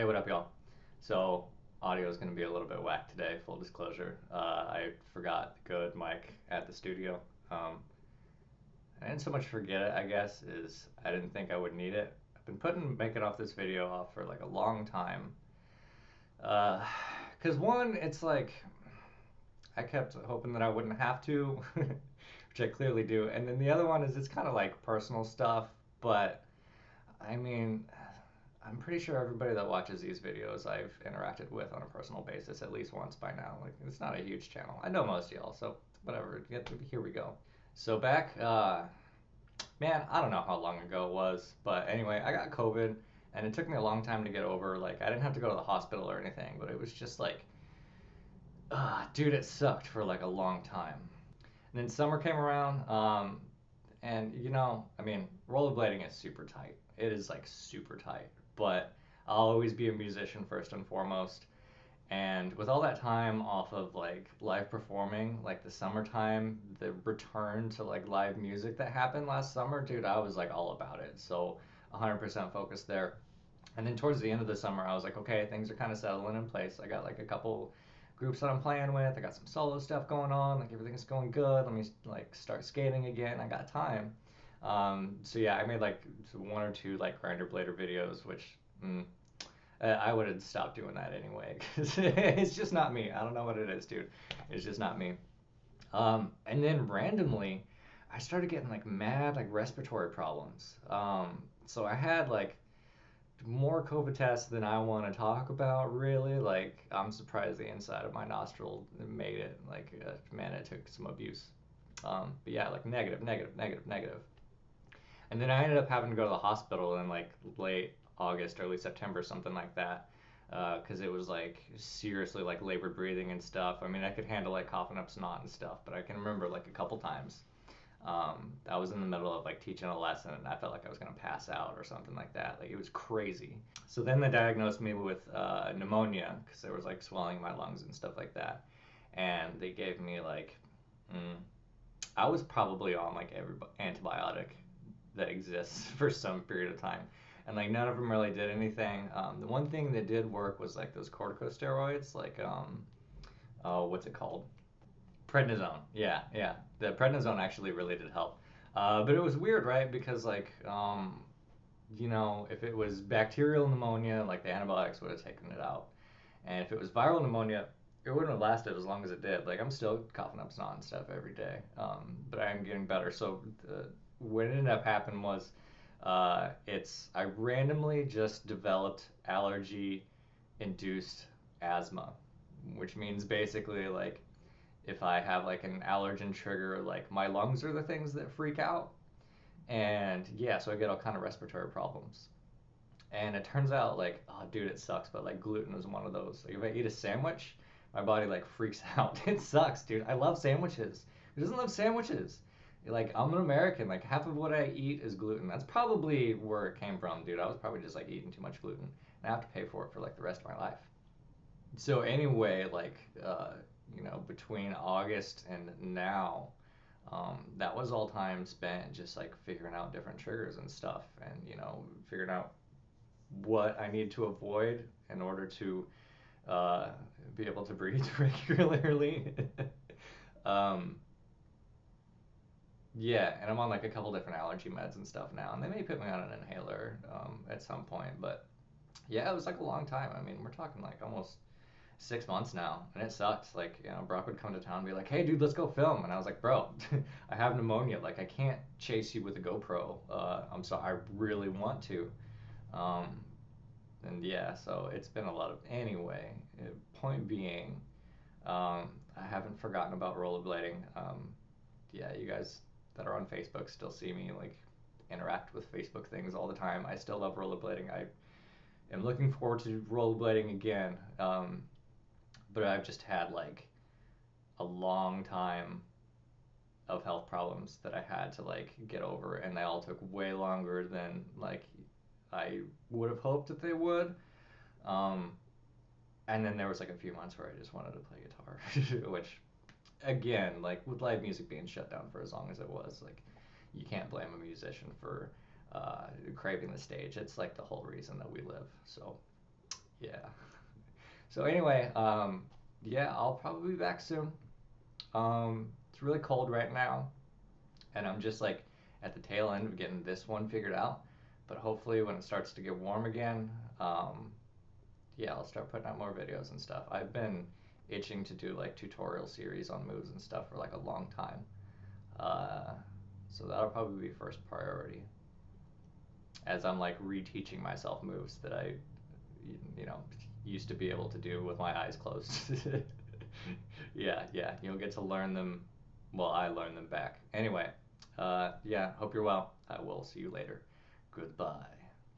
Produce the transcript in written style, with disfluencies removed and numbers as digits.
Hey, what up, y'all? So, audio is going to be a little bit whack today, full disclosure. I forgot the good mic at the studio. Um, I didn't so much forget it, I guess, is I didn't think I would need it. I've been making off this video off for like a long time. Uh, 'Cause one, it's like, I kept hoping that I wouldn't have to, which I clearly do. And then the other one is it's kind of like personal stuff, but I mean, I'm pretty sure everybody that watches these videos I've interacted with on a personal basis at least once by now. Like, it's not a huge channel. I know most of y'all, so whatever. Here we go. So back, man, I don't know how long ago it was, but anyway, I got COVID, and it took me a long time to get over. Like, I didn't have to go to the hospital or anything, but it was just like, dude, it sucked for like a long time. And then summer came around, and I mean, rollerblading is super tight. It is like super tight, but I'll always be a musician first and foremost. And with all that time off of like live performing, like the summertime, the return to like live music that happened last summer, dude, I was like all about it. So 100% focused there. And then towards the end of the summer, I was like, okay, things are kind of settling in place. I got like a couple groups that I'm playing with. I got some solo stuff going on. Like everything's going good. Let me like start skating again. I got time. So yeah, I made like one or two like grinder blader videos, which I would have stopped doing that anyway because it's just not me. I don't know what it is, dude. It's just not me. And then randomly, I started getting like mad like respiratory problems. So I had like more COVID tests than I want to talk about, really. Like, I'm surprised the inside of my nostril made it. Like, man, it took some abuse. But yeah, like negative, negative, negative, negative. And then I ended up having to go to the hospital in like late August, early September, something like that. Because it was like seriously like labored breathing and stuff. I mean, I could handle like coughing up snot and stuff, but I can remember like a couple times I was in the middle of like teaching a lesson and I felt like I was gonna pass out or something like that. Like it was crazy. So then they diagnosed me with pneumonia because there was like swelling in my lungs and stuff like that. And they gave me like, mm, I was probably on like every antibiotic that exists for some period of time. And like none of them really did anything. The one thing that did work was like those corticosteroids, like oh, what's it called? Prednisone. Yeah, yeah. The prednisone actually really did help. But it was weird, right? Because like, if it was bacterial pneumonia, like the antibiotics would have taken it out, and if it was viral pneumonia, it wouldn't have lasted as long as it did. Like I'm still coughing up snot and stuff every day, but I am getting better. So what ended up happening was, I randomly just developed allergy-induced asthma, which means basically like if I have like an allergen trigger, like my lungs are the things that freak out. And yeah, so I get all kind of respiratory problems. And it turns out like, oh dude, it sucks, but like gluten is one of those. Like if I eat a sandwich, my body like freaks out. It sucks, dude. I love sandwiches. Who doesn't love sandwiches? Like I'm an American. Like half of what I eat is gluten. That's probably where it came from, dude. I was probably just like eating too much gluten, and I have to pay for it for like the rest of my life. So anyway, like between August and now, that was all time spent just like figuring out different triggers and stuff, and figuring out what I need to avoid in order to uh, be able to breathe regularly. um, yeah, and I'm on like a couple different allergy meds and stuff now, and they may put me on an inhaler at some point, but yeah, it was like a long time. I mean, we're talking like almost 6 months now, and it sucks. Like, Brock would come to town and be like, "Hey, dude, let's go film," and I was like, "Bro, I have pneumonia. Like, I can't chase you with a GoPro. I'm sorry, I really want to." Um, and yeah, so it's been a lot of anyway. Point being, I haven't forgotten about rollerblading. Yeah, you guys that are on Facebook still see me like interact with Facebook things all the time. I still love rollerblading. I am looking forward to rollerblading again. But I've just had like a long time of health problems that I had to like get over, and they all took way longer than like I would have hoped that they would. Um, and then there was like a few months where I just wanted to play guitar, which again, like with live music being shut down for as long as it was, like you can't blame a musician for craving the stage. It's like the whole reason that we live. So Yeah. So anyway, yeah, I'll probably be back soon. It's really cold right now, and I'm just like at the tail end of getting this one figured out. But hopefully, when it starts to get warm again, yeah, I'll start putting out more videos and stuff. I've been itching to do like tutorial series on moves and stuff for like a long time. Uh, so that'll probably be first priority as I'm like reteaching myself moves that I, you know, used to be able to do with my eyes closed. Yeah, yeah, you'll get to learn them. Well, I learn them back. Anyway, yeah, hope you're well. I will see you later. Goodbye.